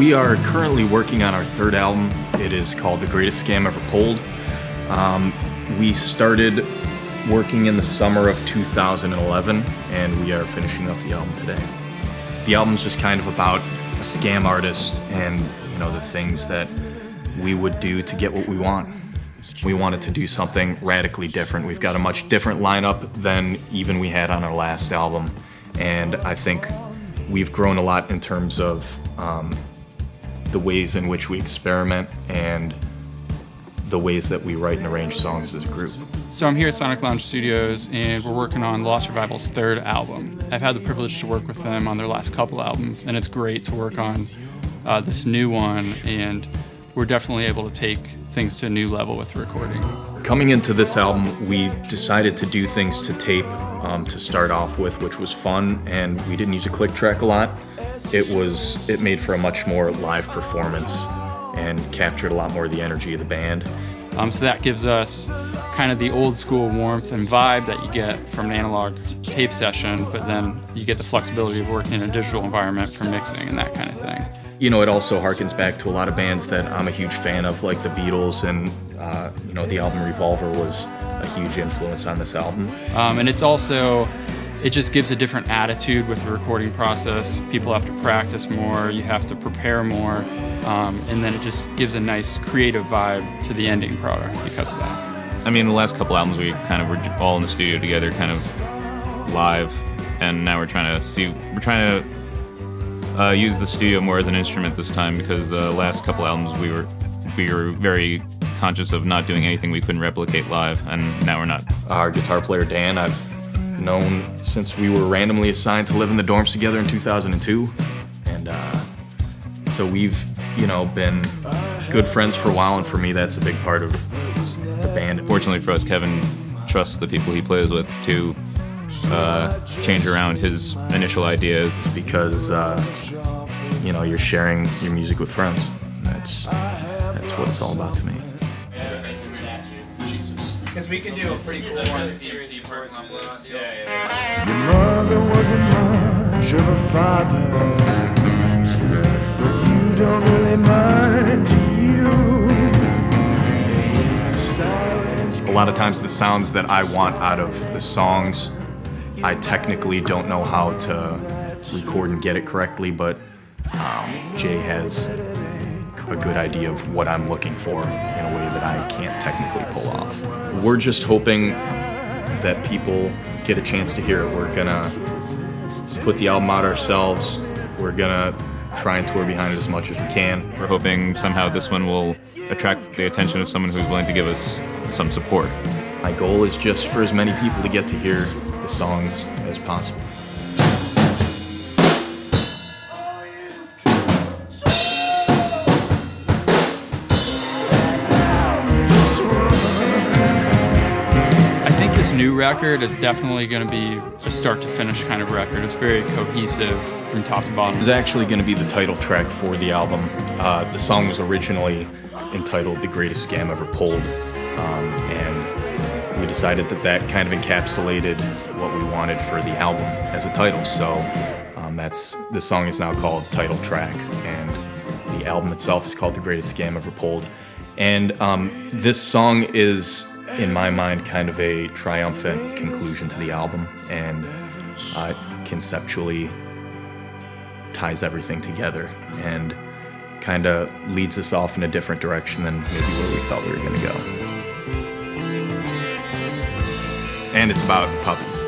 We are currently working on our third album. It is called The Greatest Scam Ever Pulled. We started working in the summer of 2011, and we are finishing up the album today. The album's just kind of about a scam artist and, you know, the things that we would do to get what we want. We wanted to do something radically different. We've got a much different lineup than even we had on our last album, and I think we've grown a lot in terms of the ways in which we experiment and the ways that we write and arrange songs as a group. So I'm here at Sonic Lounge Studios, and we're working on Lost Revival's third album. I've had the privilege to work with them on their last couple albums, and it's great to work on this new one, and we're definitely able to take things to a new level with the recording. Coming into this album, we decided to do things to tape to start off with, which was fun, and we didn't use a click track a lot. It made for a much more live performance and captured a lot more of the energy of the band. So that gives us kind of the old school warmth and vibe that you get from an analog tape session, but then you get the flexibility of working in a digital environment for mixing and that kind of thing. You know, it also harkens back to a lot of bands that I'm a huge fan of, like the Beatles, and you know, the album Revolver was a huge influence on this album. And it just gives a different attitude with the recording process. People have to practice more, you have to prepare more, and then it just gives a nice creative vibe to the ending product because of that. I mean, the last couple albums we kind of were all in the studio together, kind of live, and now we're trying to use the studio more as an instrument this time, because the last couple albums we were very conscious of not doing anything we couldn't replicate live, and now we're not. Our guitar player Dan, I've known since we were randomly assigned to live in the dorms together in 2002, and so we've, you know, been good friends for a while, and for me that's a big part of the band. Fortunately for us, Kevin trusts the people he plays with to change around his initial ideas. It's because you know, you're sharing your music with friends. That's what it's all about to me. Because we could do a pretty cool one series. Your mother wasn't much of a father, but you don't really mind, do you? A lot of times the sounds that I want out of the songs, I technically don't know how to record and get it correctly, but Jay has a good idea of what I'm looking for in a way that I can't technically pull off. We're just hoping that people get a chance to hear it. We're gonna put the album out ourselves. We're gonna try and tour behind it as much as we can. We're hoping somehow this one will attract the attention of someone who's willing to give us some support. My goal is just for as many people to get to hear the songs as possible. This new record is definitely going to be a start-to-finish kind of record. It's very cohesive from top to bottom. It's actually going to be the title track for the album. The song was originally entitled The Greatest Scam Ever Pulled, and we decided that that kind of encapsulated what we wanted for the album as a title. So the song is now called Title Track, and the album itself is called The Greatest Scam Ever Pulled. And this song is, in my mind, kind of a triumphant conclusion to the album, and conceptually ties everything together and kind of leads us off in a different direction than maybe where we thought we were going to go. And it's about puppies.